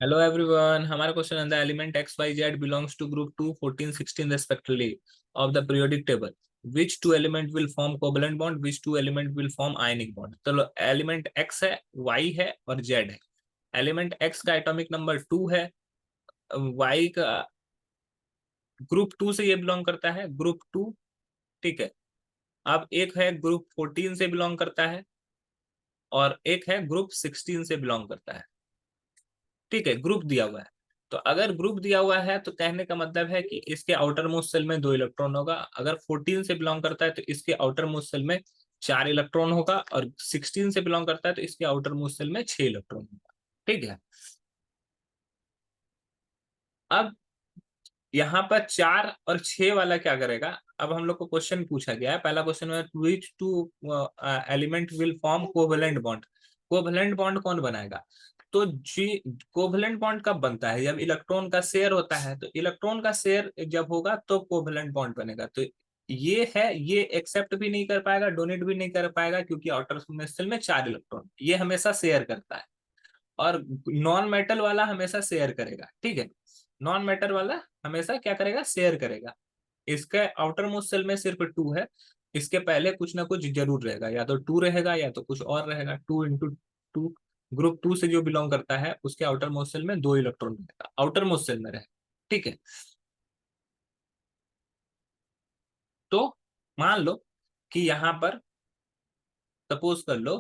Hello everyone. हमारा question है the element X Y Z belongs to group 2, 14, 16 respectively of the periodic table. Which two element will form covalent bond? Which two element will form ionic bond? तो element x है, y है और z है. Element x का atomic number 2 है, y का group 2 से ये बिलोंग करता है, ग्रुप 2. ठीक है. अब एक है ग्रुप 14 से बिलोंग करता है और एक है ग्रुप 16 से बिलोंग करता है. ठीक है, ग्रुप दिया हुआ है. तो अगर ग्रुप दिया हुआ है तो कहने का मतलब है कि इसके आउटर मोस्ट सेल में 2 इलेक्ट्रॉन होगा. अगर 14 से बिलोंग करता है तो इसके आउटर मोस्ट सेल में 4 इलेक्ट्रॉन होगा और 16 से बिलोंग करता है तो इसके आउटर मोस्ट सेल में 6 इलेक्ट्रॉन होगा. ठीक है. अब यहाँ पर 4 और 6 वाला क्या करेगा? अब हम लोग को क्वेश्चन पूछा गया है, पहला क्वेश्चन है which two element will form covalent bond. Covalent bond कौन बनाएगा? तो जी, कोवेलेंट बॉन्ड कब बनता है? जब इलेक्ट्रॉन का शेयर होता है. तो इलेक्ट्रॉन का शेयर जब होगा तो कोवेलेंट बॉन्ड बनेगा. तो ये है, ये एक्सेप्ट भी नहीं कर पाएगा, डोनेट भी नहीं कर पाएगा, क्योंकि आउटर सेल में 4 इलेक्ट्रॉन, ये हमेशा शेयर करता है. और नॉन मेटल वाला हमेशा शेयर करेगा. ठीक है, नॉन मेटल वाला हमेशा क्या करेगा? शेयर करेगा. इसके आउटर मोस्ट सेल में सिर्फ 2 है. इसके पहले कुछ ना कुछ जरूर रहेगा, या तो 2 रहेगा या तो कुछ और रहेगा. 2 इंटू 2, ग्रुप 2 से जो बिलोंग करता है उसके आउटर मोस्ट सेल में 2 इलेक्ट्रॉन रहेगा, आउटर मोस्ट सेल में रहेगा. ठीक है. तो मान लो कि यहां पर सपोज कर लो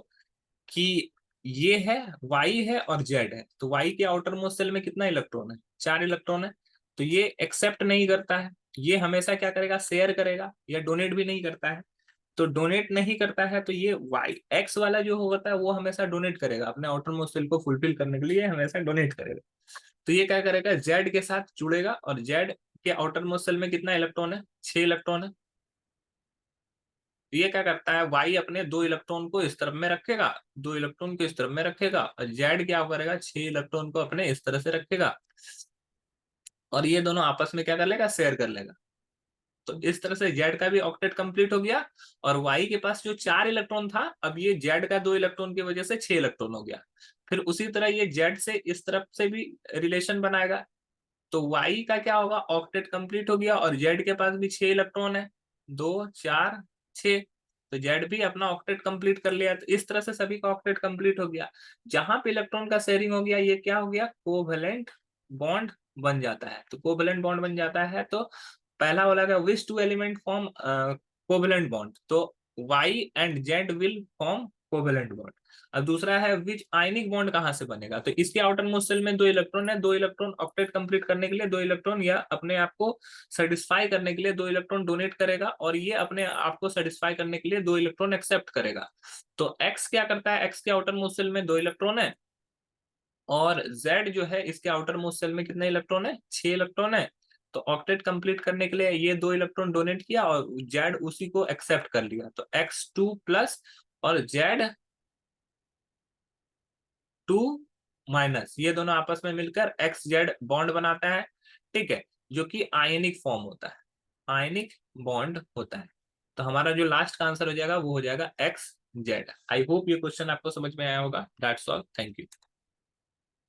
कि ये है, y है और z है. तो y के आउटर मोस्ट सेल में कितना इलेक्ट्रॉन है? 4 इलेक्ट्रॉन है. तो ये एक्सेप्ट नहीं करता है, ये हमेशा क्या करेगा? शेयर करेगा. या डोनेट भी नहीं करता है. तो डोनेट नहीं करता है तो ये y x वाला जो होता है वो हमेशा डोनेट करेगा, अपने आउटर मोस्ट सेल को फुलफिल करने के लिए हमेशा डोनेट करेगा. तो ये क्या करेगा? z के साथ जुड़ेगा और z के आउटर मोस्ट सेल में कितना इलेक्ट्रॉन है? 6 इलेक्ट्रॉन है. ये क्या करता है? वाई अपने 2 इलेक्ट्रॉन को इस तरफ में रखेगा, 2 इलेक्ट्रॉन को इस तरफ में रखेगा, और जेड क्या करेगा? 6 इलेक्ट्रॉन को अपने इस तरह से रखेगा. और ये दोनों आपस में क्या कर लेगा? शेयर कर लेगा. तो इस तरह से जेड का भी ऑक्टेट कंप्लीट हो गया. और वाई के पास जो 4 इलेक्ट्रॉन था, अब ये जेड का 2 इलेक्ट्रॉन की वजह से 6 इलेक्ट्रॉन हो गया. फिर उसी तरह ये जेड से इस तरफ से भी रिलेशन बनाएगा. तो वाई का क्या होगा? ऑक्टेट कंप्लीट हो गया और जेड के पास भी 6 इलेक्ट्रॉन है. 2, 4, 6. तो जेड भी अपना ऑक्टेट कंप्लीट कर लिया. तो इस तरह से सभी का ऑक्टेट कंप्लीट हो गया. जहां पे इलेक्ट्रॉन का शेयरिंग हो गया, ये क्या हो गया? कोवेलेंट बॉन्ड बन जाता है. तो कोवेलेंट बॉन्ड बन जाता है. तो पहला वाला का which two element form covalent bond. तो Y and Z will form covalent bond. अब दूसरा है विच आयनिक बॉन्ड कहाँ से बनेगा. तो इसके आउटर मोस्ट शेल में 2 इलेक्ट्रॉन है. 2 इलेक्ट्रॉन ऑक्टेट कंप्लीट करने के लिए 2 इलेक्ट्रॉन, या अपने आप को सेटिस्फाई करने के लिए 2 इलेक्ट्रॉन डोनेट करेगा, और ये अपने आप को सेटिस्फाई करने के लिए 2 इलेक्ट्रॉन एक्सेप्ट करेगा. तो एक्स क्या करता है? एक्स के आउटर मोस्ट शेल में 2 इलेक्ट्रॉन है, और जेड जो है इसके आउटर मोस्ट शेल में कितने इलेक्ट्रॉन है? 6 इलेक्ट्रॉन है. तो ऑक्टेट कंप्लीट करने के लिए ये 2 इलेक्ट्रॉन डोनेट किया और जेड उसी को एक्सेप्ट कर लिया. तो x2 प्लस और z2 माइनस, ये दोनों आपस में मिलकर एक्स जेड बॉन्ड बनाता है. ठीक है, जो कि आयनिक फॉर्म होता है, आयनिक बॉन्ड होता है. तो हमारा जो लास्ट का आंसर हो जाएगा वो हो जाएगा एक्स जेड. आई होप ये क्वेश्चन आपको समझ में आया होगा. That's all. Thank you.